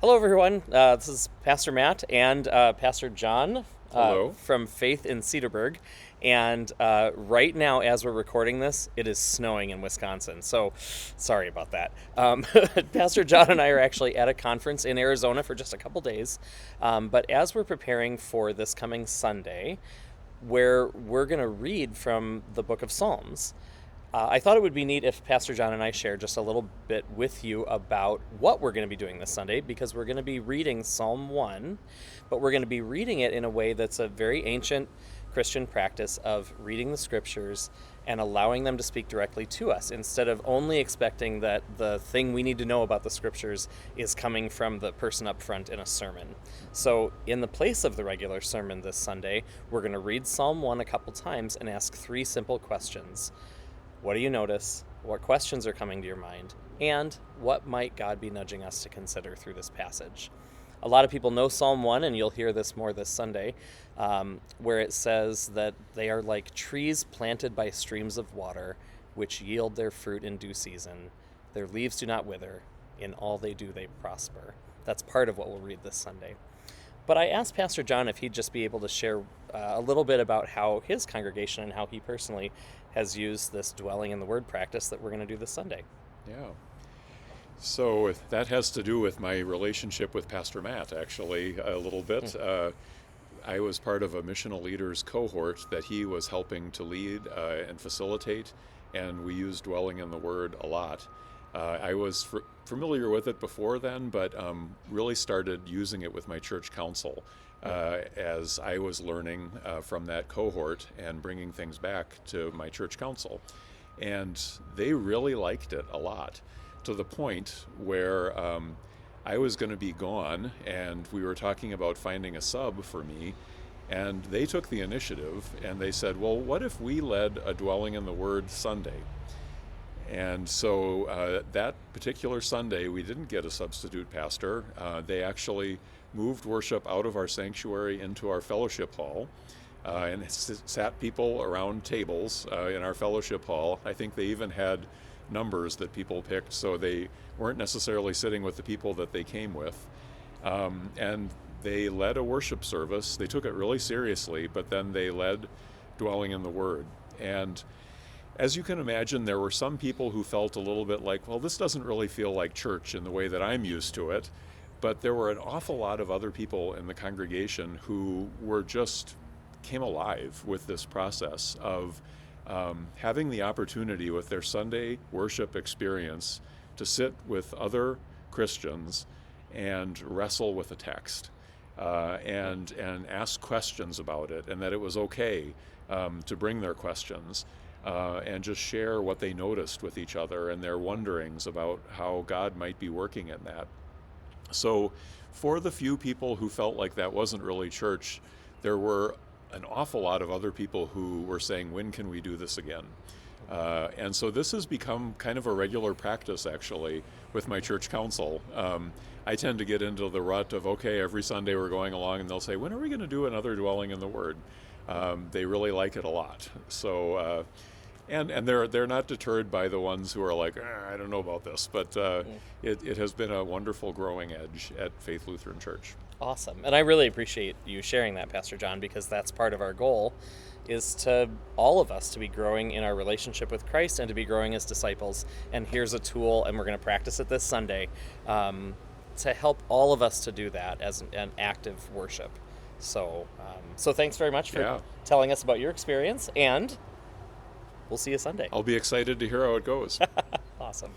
Hello, everyone. This is Pastor Matt and Pastor John Hello. from Faith in Cedarburg. And right now, as we're recording this, it is snowing in Wisconsin. So sorry about that. Pastor John and I are actually at a conference in Arizona for just a couple days. But as we're preparing for this coming Sunday, where we're going to read from the book of Psalms, I thought it would be neat if Pastor John and I shared just a little bit with you about what we're going to be doing this Sunday, because we're going to be reading Psalm 1, but we're going to be reading it in a way that's a very ancient Christian practice of reading the scriptures and allowing them to speak directly to us, instead of only expecting that the thing we need to know about the scriptures is coming from the person up front in a sermon. So, in the place of the regular sermon this Sunday, we're going to read Psalm 1 a couple times and ask three simple questions. What do you notice? What questions are coming to your mind? And what might God be nudging us to consider through this passage? A lot of people know Psalm 1, and you'll hear this more this Sunday, where it says that they are like trees planted by streams of water, which yield their fruit in due season. Their leaves do not wither. In all they do, they prosper. That's part of what we'll read this Sunday. But I asked Pastor John if he'd just be able to share a little bit about how his congregation and how he personally has used this dwelling in the Word practice that we're going to do this Sunday. Yeah. So that has to do with my relationship with Pastor Matt, actually, a little bit. I was part of a missional leaders cohort that he was helping to lead and facilitate, and we used dwelling in the Word a lot. I was familiar with it before then, but really started using it with my church council as I was learning from that cohort and bringing things back to my church council. And they really liked it a lot, to the point where I was going to be gone, and we were talking about finding a sub for me. And they took the initiative, and they said, well, what if we led a Dwelling in the Word Sunday? And so that particular Sunday, we didn't get a substitute pastor. They actually moved worship out of our sanctuary into our fellowship hall and sat people around tables in our fellowship hall. I think they even had numbers that people picked, so they weren't necessarily sitting with the people that they came with. And they led a worship service. They took it really seriously, but then they led Dwelling in the Word. And as you can imagine, there were some people who felt a little bit like, well, this doesn't really feel like church in the way that I'm used to it. But there were an awful lot of other people in the congregation who came alive with this process of having the opportunity with their Sunday worship experience to sit with other Christians and wrestle with a text and ask questions about it, and that it was okay to bring their questions. And just share what they noticed with each other and their wonderings about how God might be working in that. So for the few people who felt like that wasn't really church, there were an awful lot of other people who were saying, when can we do this again? And so this has become kind of a regular practice, actually, with my church council. I tend to get into the rut of, okay, every Sunday we're going along, and they'll say, when are we going to do another Dwelling in the Word? They really like it a lot. So, and they're not deterred by the ones who are like, I don't know about this, but it has been a wonderful growing edge at Faith Lutheran Church. Awesome. And I really appreciate you sharing that, Pastor John, because that's part of our goal, is to all of us to be growing in our relationship with Christ and to be growing as disciples. And here's a tool, and we're going to practice it this Sunday, to help all of us to do that as an active worship. So thanks very much for telling us about your experience, and we'll see you Sunday. I'll be excited to hear how it goes. Awesome.